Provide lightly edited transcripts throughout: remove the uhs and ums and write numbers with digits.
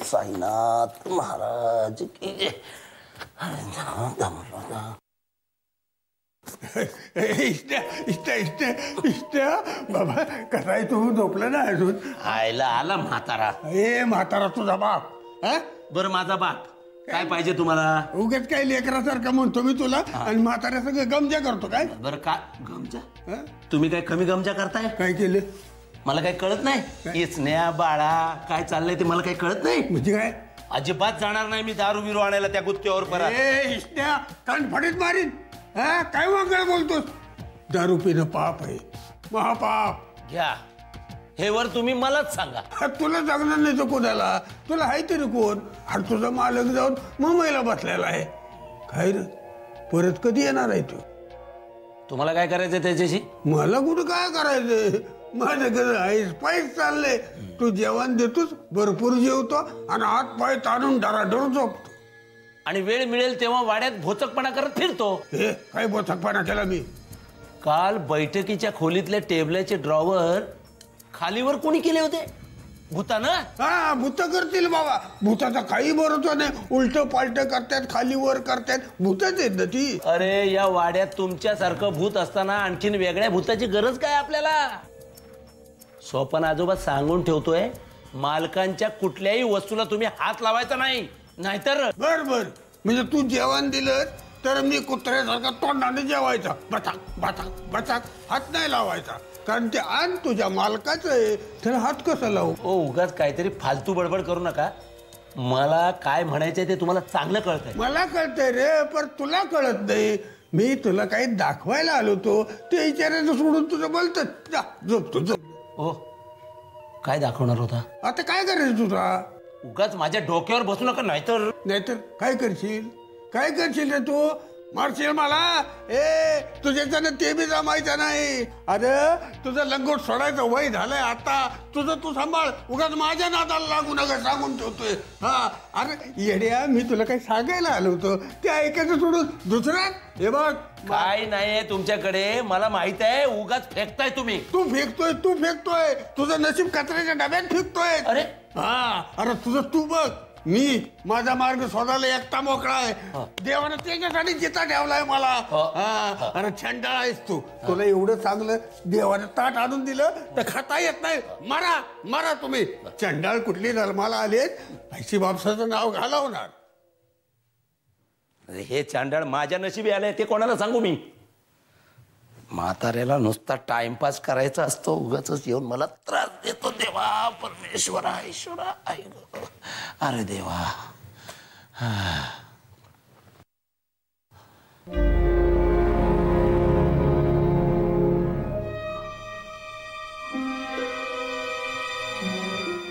साईनाथ महाराज की जय. इष्ट्या बाबा कसा आहे तू? झोपला ना अजून? आयला आला म्हातारा. ए म्हातारा तुझा बाप. बरं माझा बाप काय पाहिजे तुम्हाला? उगाच काय लेकरासारखं म्हणतो मी तुला आणि म्हाताऱ्या सगळं गमजा करतो काय? बरं का गमजा? तुम्ही काय कमी गमजा करताय? काय केलं मला काही कळत नाही. इचन्या बाळा काय चाललंय ते मला काही कळत नाही. म्हणजे काय? अजिबात जाणार नाही मी दारू बिरू आणायला त्या गुत्त्यावर परत. ए इष्ट्या कानफडीत मारीन. काय वागळ बोलतोस? दारू पिणं पाप आहे, महापाप. घ्या हे वर तुम्ही मलाच सांगा. तुला सांगणार नाही तर कोणाला? तुला आहे तरी कोण? आणि तुझा मालक जाऊन मुंबईला बसलेला आहे. काय रे परत कधी येणार आहे तू? तुम्हाला काय करायचं त्याच्याशी? मला कुठं काय करायचंय? माझ्याकडे आहेस पायच चाललंय. तू जेवण देतोस, भरपूर जेवतो आणि हात पाय ताणून डराडर झोपतो. आणि वेळ मिळेल तेव्हा वाड्यात भोचकपणा करत फिरतो. हे काय भोचकपणा केला मी? काल बैठकीच्या खोलीतले टेबलाचे ड्रॉवर खालीवर कोणी केले होते? भूतानं? हा भूत करतील बाबा. भूताचा काही भरोसा नाही. उलट पालट करतात, खाली वर करतात. भूतच आहेत ना ती. अरे या वाड्यात तुमच्यासारखं भूत असताना आणखीन वेगळ्या भूताची गरज काय आपल्याला? सोपन आजोबा सांगून ठेवतोय मालकांच्या कुठल्याही वस्तूला तुम्ही हात लावायचा नाही, नाहीतर. बर बर म्हणजे तू जेवण दिलं तर मी कुत्र्यासारखा तोंडाने जेवायचा. बचाक बचाक बचाक हात नाही लावायचा. कारण ते आण तुझ्या मालकाचं आहे, त्याला हात कसा लावू? ओ उगाच काहीतरी फालतू बडबड करू नका. मला काय म्हणायचंय ते तुम्हाला चांगलं कळतंय. मला कळतंय रे, पण तुला कळत नाही. मी तुला काही दाखवायला आलो होतो ते विचारायचं सोडून तुझं बोलत जा झोपतो झोप. ओ काय दाखवणार होता? आता काय करायचं तुझा? उगाच माझ्या डोक्यावर बसू नका, नाहीतर. नाहीतर काय करशील? काय करशील रे तू? मारशील मला? ए तुझ्याच्यानं ते बी जमायचं नाही. अरे तुझं लंगोट सोडायचं वय झालंय आता. तुझं तू सांभाळ. उगाच माझ्या नादाला लागू नका सांगून ठेवतोय. हा अरे येड्या, मी तुला काही सांगायला आलो होतो ते ऐकायचं सोडून दुसरं. हे बघ काय नाहीये तुमच्याकडे, मला माहित आहे. उगाच फेकताय तुम्ही. तू फेकतोय. तुझं नशीब कचऱ्याच्या डब्यात फेकतोय. अरे हा अरे तुझं तू बघ. मी माझा मार्ग शोधायला एकटा मोकळा आहे. देवानं त्याच्यासाठी जिता ठेवलाय मला. अरे छंडाळा आहेस तू. तुला एवढं चांगलं देवानं ताट आणून दिलं तर खाता येत नाही. मारा तुम्ही. चंडाळ कुठली जन्माला आलेत ऐशी बापसाचं नाव घालवणार. हे चांडाळ माझ्या नशिबी आलंय ते कोणाला सांगू मी? म्हाताऱ्याला नुसता टाइमपास करायचा असतो, उगाच येऊन मला त्रास देतो. देवा परमेश्वरा ईश्वरा आई गो. अरे देवा.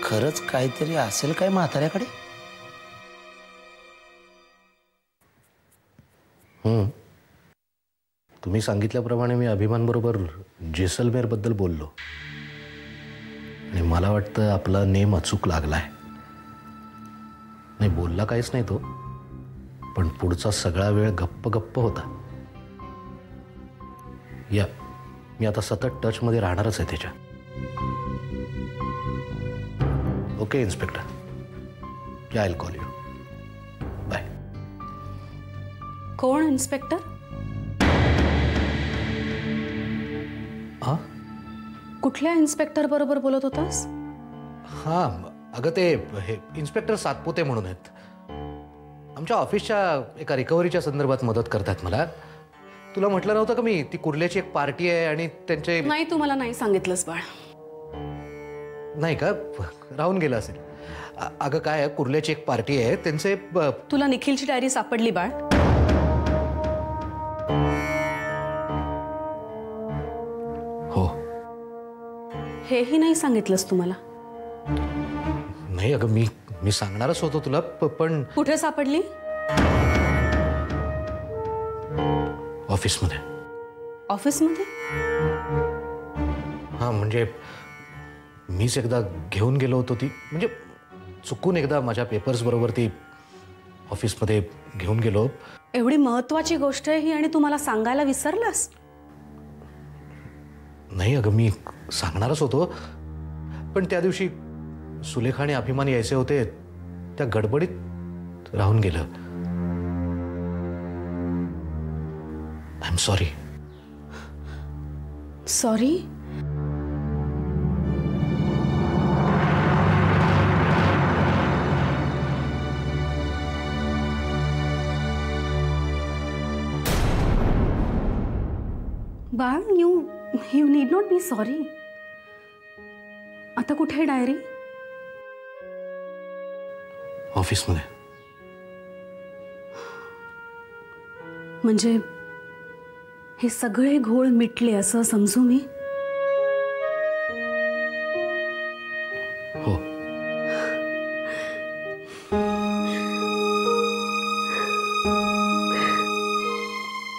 खरंच काहीतरी असेल काय म्हाताऱ्याकडे? तुम्ही सांगितल्याप्रमाणे मी अभिमान बरोबर जेसलमेर बद्दल बोललो आणि मला वाटतं आपला नेम अचूक लागलाय. नाही बोलला काहीच नाही तो, पण पुढचा सगळा वेळ गप्प गप्प होता. या मी आता सतत टच मध्ये राहणारच आहे त्याच्या. Okay inspector, I will call you. Bye. कोण इन्स्पेक्टर? कुठल्या इन्स्पेक्टर बरोबर बोलत होतास? हा अगं ते हे इन्स्पेक्टर सातपुते म्हणून आहेत. आमच्या ऑफिसच्या एका रिकव्हरीच्या संदर्भात मदत करतात मला. तुला म्हटलं नव्हतं का मी, ती कुर्ल्याची एक पार्टी आहे आणि त्यांचे. नाही तू मला नाही सांगितलंस बाळ. नाही का, राहून गेलं असेल. अगं काय कुर्ल्याची एक पार्टी आहे त्यांचे. तुला निखिलची डायरी सापडली बाळ? हो. हेही नाही सांगितलंस तुम्हाला? नाही अगं मी सांगणारच होतो तुला, पण. कुठे सापडली? ऑफिसमध्ये. ऑफिसमध्ये? हा म्हणजे मीच एकदा घेऊन गेलो होतो. ती म्हणजे चुकून एकदा माझ्या पेपर्स बरोबर ती ऑफिसमध्ये घेऊन गेलो. एवढी महत्वाची गोष्ट आहे ही आणि तू मला सांगायला विसरलास? नाही अगं मी सांगणारच होतो, पण त्या दिवशी सुलेखा आणि अभिमान यायचे होते त्या गडबडीत राहून गेलं. I am sorry. Sorry? Bal, you need not be sorry. आता कुठे आहे डायरी? ऑफिसमध्ये. म्हणजे हे सगळे घोळ मिटले असं समजू मी? हो.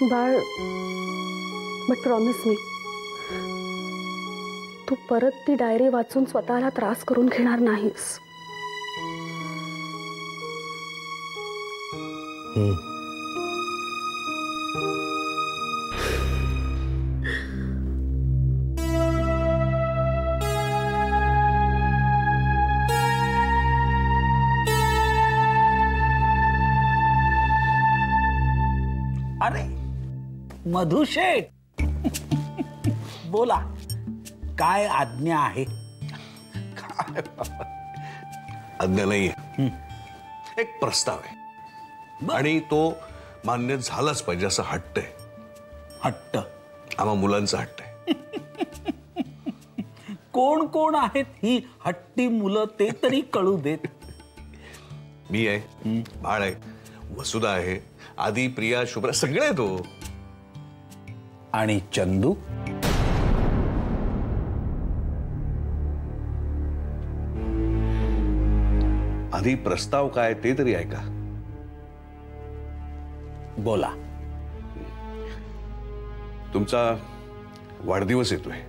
बाळ, बट प्रॉमिस मी, तू परत ती डायरी वाचून स्वतःला त्रास करून घेणार नाहीस. अरे मधुशेठ, बोला, काय आज्ञा आहे? आज्ञा नाहीये, एक प्रस्ताव आहे आणि तो मान्य झालाच पाहिजे असं हट्ट आहे. हट्ट? आम्हा मुलांचा हट्ट आहे. कोण कोण आहेत ही हट्टी मुलं ते तरी कळू देत. मी आहे, बाळ आहे, वसुधा आहे, आदी, प्रिया, शुभ्रा सगळे आहेत हो. आणि चंदू? आधी प्रस्ताव काय ते तरी ऐका. बोला. तुमचा वाढदिवस येतोय.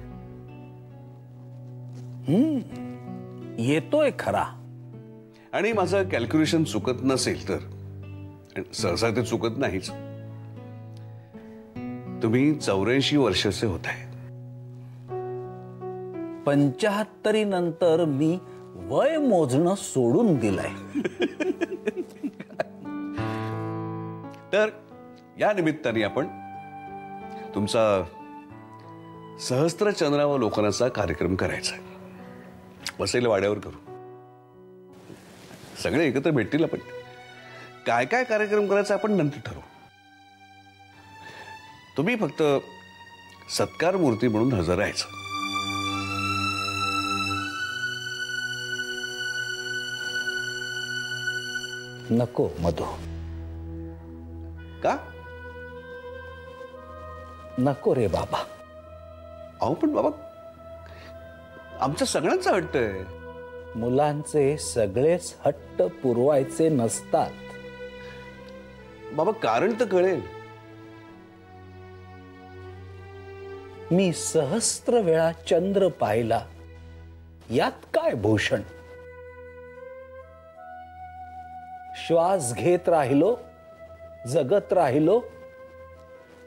येतोय खरा. आणि माझं कॅल्क्युलेशन चुकत नसेल तर, सहसा ते चुकत नाहीच, तुम्ही 84 वर्षाचे होत आहे. 75 नंतर मी वय मोजणं सोडून दिलंय. तर या निमित्ताने आपण तुमचा सहस्त्र चंद्रावलोकनाचा कार्यक्रम करायचा आहे. वसईला वाड्यावर करू. सगळे एकत्र भेटतील. आपण काय काय कार्यक्रम करायचा आपण नंतर ठरवू. तुम्ही फक्त सत्कार मूर्ती म्हणून हजर राहायचं. नको मधु. का? नको रे बाबा. अहो पण बाबा, आमच्या सगळ्यांचा हट्ट आहे. मुलांचे सगळेच हट्ट पुरवायचे नसतात बाबा. कारण तर कळेल. मी सहस्त्र वेळा चंद्र पाहिला, यात काय भूषण? श्वास घेत राहिलो, जगत राहिलो,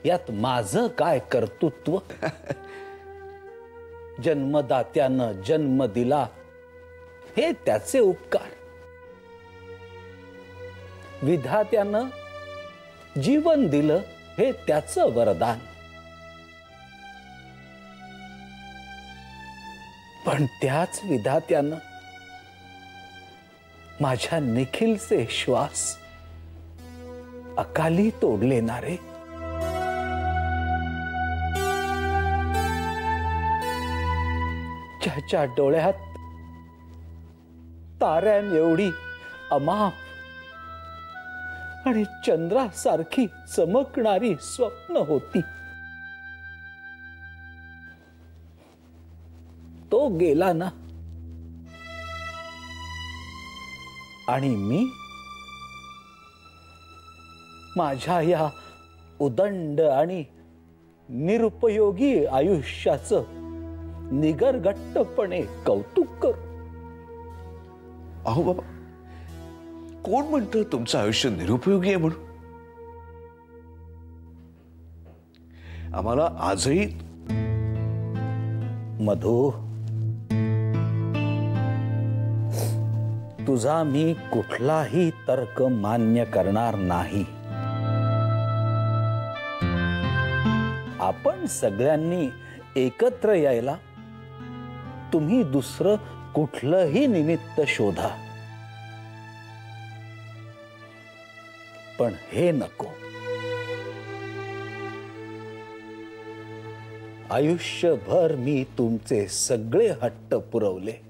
यात माझं काय कर्तृत्व? जन्मदात्यानं जन्म दिला, हे त्याचे उपकार. विधात्यानं जीवन दिलं, हे त्याचं वरदान. पण त्याच विधात्यानं माझ्या निखिलचे श्वास अकाली तोडले ना रे. ज्याच्या डोळ्यात ताऱ्यां एवढी अमाप आणि चंद्रासारखी चमकणारी स्वप्न होती, तो गेला ना. आणि मी माझ्या या उदंड आणि निरुपयोगी आयुष्याचं निगरगट्टपणे कौतुक कर. अहो बाबा, कोण म्हणतं तुमचं आयुष्य निरुपयोगी आहे म्हणून? आम्हाला आजही मधु, तुझा मी कुठलाही तर्क मान्य करणार नाही. आपण सगळ्यांनी एकत्र यायला तुम्ही दुसरं कुठलंही निमित्त शोधा, पण हे नको. आयुष्यभर मी तुमचे सगळे हट्ट पुरवले.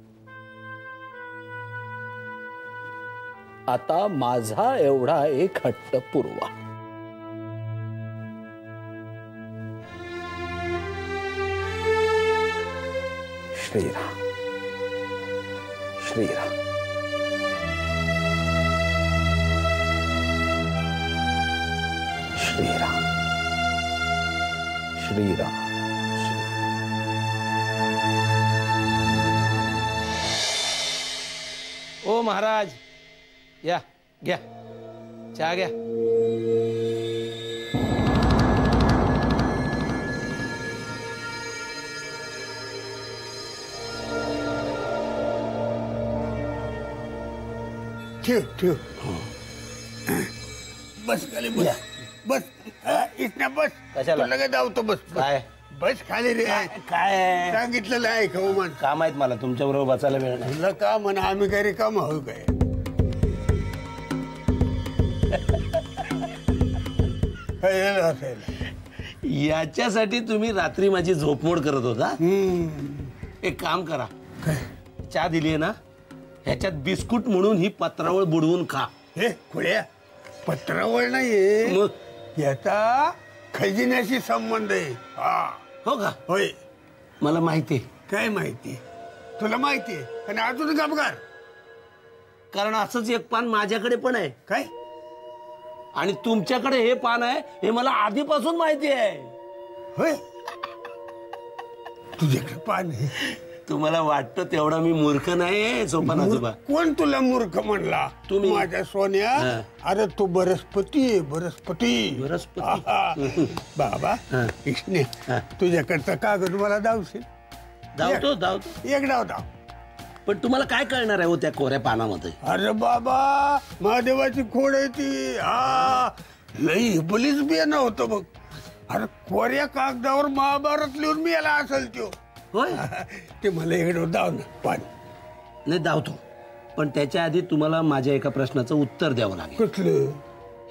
आता माझा एवढा एक हट्ट पुरवा. श्रीराम श्रीराम. श्रीराम श्रीराम. ओ महाराज, या घ्या चहा घ्या. ठेव ठेव. बस खाली बस बस. इथना बस. कशाला? तुला काय धावतो? बस बस. काय? बस खाली रे. काय सांगितलेलं आहे का मन? काम आहेत मला तुमच्या बरोबर बसायला वेळ नाही. तुला का म्हणा, आम्ही काय रिकाम आहोत काय? काय झालं असायला? याच्यासाठी तुम्ही रात्री माझी झोपमोड करत होता. एक काम करा, चहा दिलीये ना, ह्याच्यात बिस्कुट म्हणून ही पत्रावळ बुडवून खा. हे खुळ्या, पत्रावळ नाहीये, मग याचा खजिन्याशी संबंध आहे. हा हो का? होय. मला माहिती आहे. काय माहिती? तुला माहिती आहे आणि अजून गपगार. कारण असंच एक पान माझ्याकडे पण आहे. काय? आणि तुमच्याकडे हे पान आहे हे मला आधीपासून माहिती आहे. होय, तुझ्याकडे पान आहे? तुम्हाला वाटतं तेवढा मी मूर्ख नाही सोपान आजोबा. कोण तुला मूर्ख म्हणला? तुम्ही. माझ्या सोन्या. हा. अरे तू बरसपती आहे, बरसपती. बरसपती. आहा. बाबा हा. कृष्णे, हा. तुझ्याकडचा कागद मला दावशील? धावतो. एक डाव धाव. पण तुम्हाला काय कळणार आहे हो त्या कोऱ्या पानामध्ये? अरे बाबा, महादेवाची खोड आहे ती. हा, लई बलीच बियाणं होतं बघ. अरे कोऱ्या कागदावर महाभारत लिहून मी याला असेल त्यो. होय. ते मला इकडे दाव ना पान. नाही धावतो, पण त्याच्या आधी तुम्हाला माझ्या एका प्रश्नाचं उत्तर द्यावं लागेल. कुठलं?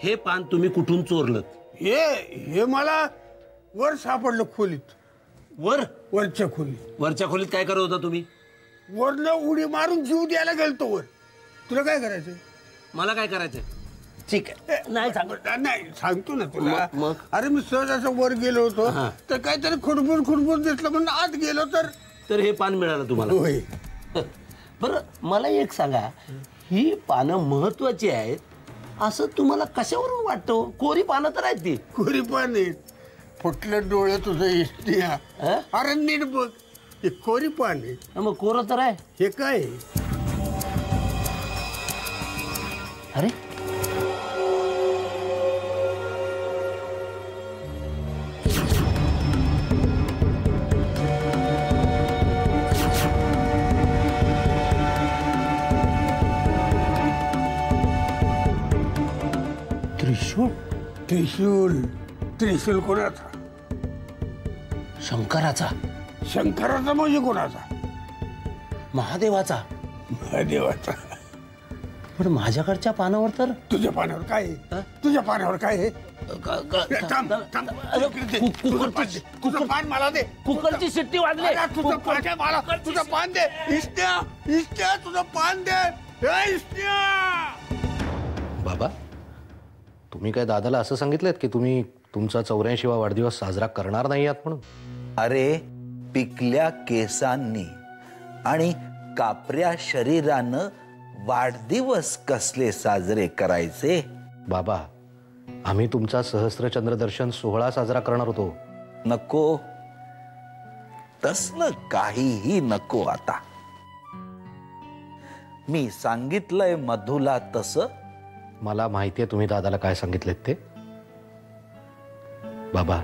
हे पान तुम्ही कुठून चोरलं? हे मला वर सापडलं खोलीत. वरच्या खोलीत. वरच्या खोलीत काय करत होता तुम्ही? वरनं उडी मारून जीव द्यायला गेलतो वर. तुला काय करायचं? मला काय करायचं? ठीक आहे, नाही सांगत. नाही सांगतो ना तुला. मग? अरे मी सहज असं वर गेलो होतो, हा. तर काहीतरी खुडबुड दिसलं म्हणून आत गेलो तर हे पान मिळालं तुम्हाला? होय. बरं मला एक सांगा, ही पानं महत्वाची आहेत असं तुम्हाला कशावरून वाटतं? कोरी पानं तर आहेत ती. कोरी पान आहेत. फुटलं डोळे तुझं इष्टिया. हा? अरे नीट बघ, हे कोरी पान आहे. मग कोरं तर आहे. हे काय आहे? अरे त्रिशूळ. त्रिशूल कोणाचा? शंकराचा. शंकराचा म्हणजे कोणाचा? महादेवाचा. महादेवाचा. पण माझ्याकडच्या पानावर तर तुझ्या पानावर काय आहे? हा? तुझ्या पानावर काय आहे? थांब. अरे, तुझं पान मला दे. कुकरची शिट्टी वाजली. अरे, तुझं पान दे मला. तुझं पान दे. इष्ट्या तुझं पान दे. ए, इष्ट्या. बाबा, तुम्ही काय दादाला असं सांगितलं की तुम्ही तुमचा 84वा वाढदिवस साजरा करणार नाही आहात म्हणून? अरे, पिकल्या केसांनी आणि कापऱ्या शरीरानं वाढदिवस कसले साजरे करायचे? बाबा, आम्ही तुमचा सहस्त्रचंद्र दर्शन सोहळा साजरा करणार होतो. नको, तसलं काहीही नको. आता मी सांगितलंय मधुला तसं. मला माहिती आहे तुम्ही दादाला काय सांगितलेत ते. बाबा,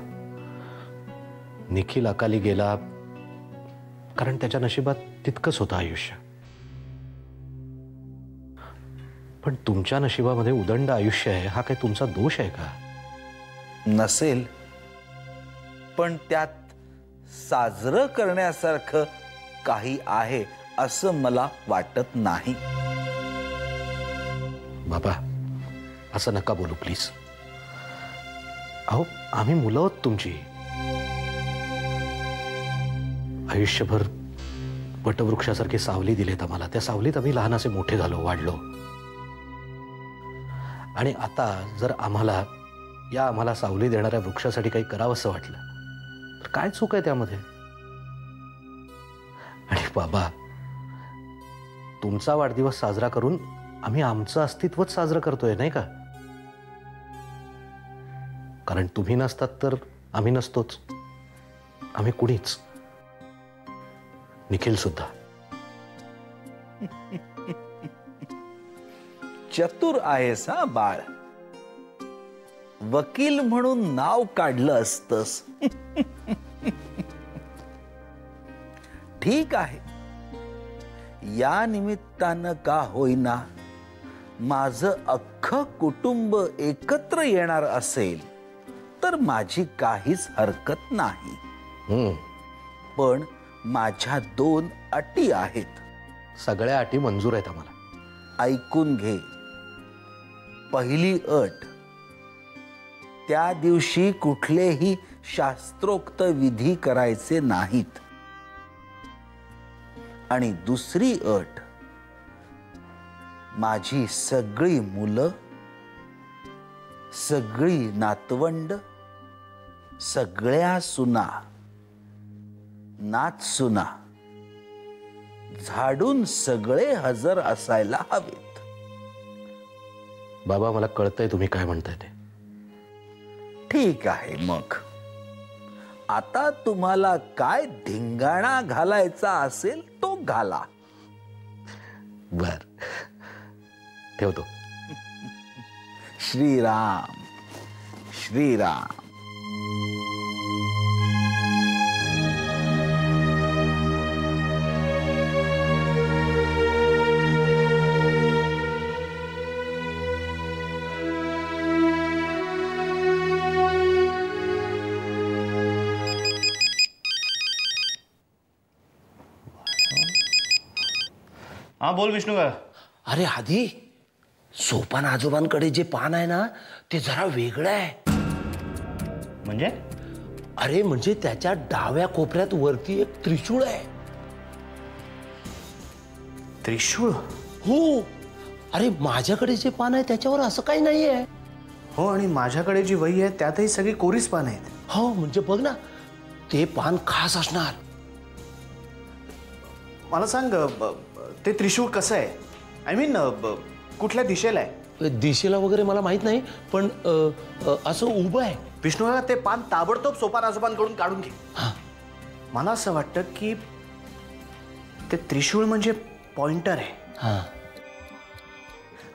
निखिल अकाली गेला कारण त्याच्या नशिबात तितकंच होतं आयुष्य. पण तुमच्या नशिबामध्ये उदंड आयुष्य आहे, हा काही तुमचा दोष आहे का? नसेल, पण त्यात साजरं करण्यासारखं काही आहे असं मला वाटत नाही. बाबा, असं नका बोलू प्लीज. अहो, आम्ही मुलं आहोत तुमची. आयुष्यभर वटवृक्षासारखी सावली दिलीत आम्हाला. त्या सावलीत आम्ही लहानाचे मोठे झालो, वाढलो. आणि आता जर आम्हाला सावली देणाऱ्या वृक्षासाठी काही करावंसं वाटलं तर काय चूक आहे त्यामध्ये? आणि बाबा, तुमचा वाढदिवस साजरा करून आम्ही आमचं अस्तित्वच साजरं करतोय, नाही का? कारण तुम्ही नसतात तर आम्ही नसतोच. आम्ही कुणीच, निखिल सुद्धा. चतुर आहेस हा बाळ. वकील म्हणून नाव काढलं असतंस. ठीक आहे, या निमित्तानं का होईना माझं अख्खं कुटुंब एकत्र येणार असेल तर माझी काहीच हरकत नाही. पण माझ्या 2 अटी आहेत. सगळ्या अटी मंजूर आहेत आम्हाला. ऐकून घे. पहिली अट, त्या दिवशी कुठलेही शास्त्रोक्त विधी करायचे नाहीत. आणि दुसरी अट, माझी सगळी मुलं, सगळी नातवंड, सगळ्या सुना, नातसुना झाडून सगळे हजर असायला हवेत. बाबा, मला कळतंय तुम्ही काय म्हणताय ते. ठीक आहे, मग आता तुम्हाला काय धिंगाणा घालायचा असेल तो घाला. बर, ठेवतो. श्रीराम श्रीराम. हा, बोल विष्णू का. अरे आधी, सोपान आजोबांकडे जे पान आहे ना ते जरा वेगळं आहे. म्हणजे? अरे म्हणजे त्याच्या डाव्या कोपऱ्यात वरती एक त्रिशूळ आहे. त्रिशूळ? हो. अरे माझ्याकडे जे पान आहे त्याच्यावर असं काही नाहीये. हो, आणि माझ्याकडे जी वही आहे त्यातही सगळी कोरीच पान आहेत. हो, म्हणजे बघ ना, ते पान खास असणार. मला सांग, ते त्रिशूळ कसं आहे? आय मीन, कुठल्या दिशेला आहे? दिशेला वगैरे मला माहित नाही, पण असं उभं आहे. विष्णू, ते पान ताबडतोब सोपान आजोबांकडून काढून घे. मला असं वाटतं की ते त्रिशूळ म्हणजे पॉइंटर आहे. हा,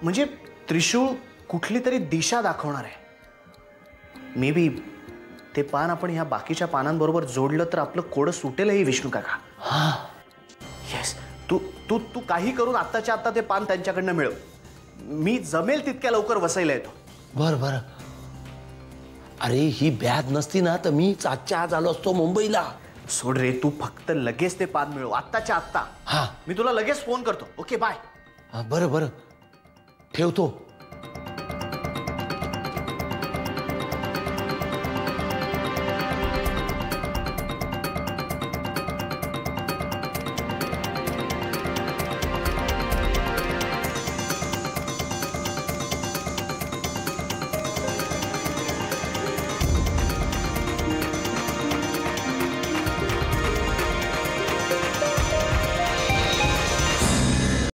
म्हणजे त्रिशूळ कुठली तरी दिशा दाखवणार आहे. मे बी ते पान आपण ह्या बाकीच्या पानांबरोबर जोडलं तर आपलं कोडं सुटेलही, विष्णू काका. हा, येस. तू तू तू काही करून आत्ताच्या आत्ता ते पान त्यांच्याकडनं मिळव. मी जमेल तितक्या लवकर वसईला येतो. बर बर. अरे ही बॅग नसती ना तर मी आजच्या आज आलो असतो मुंबईला. सोड रे, तू फक्त लगेच ते पान मिळव, आत्ताच्या आत्ता. हा, मी तुला लगेच फोन करतो. Okay, bye. बरं बरं, ठेवतो.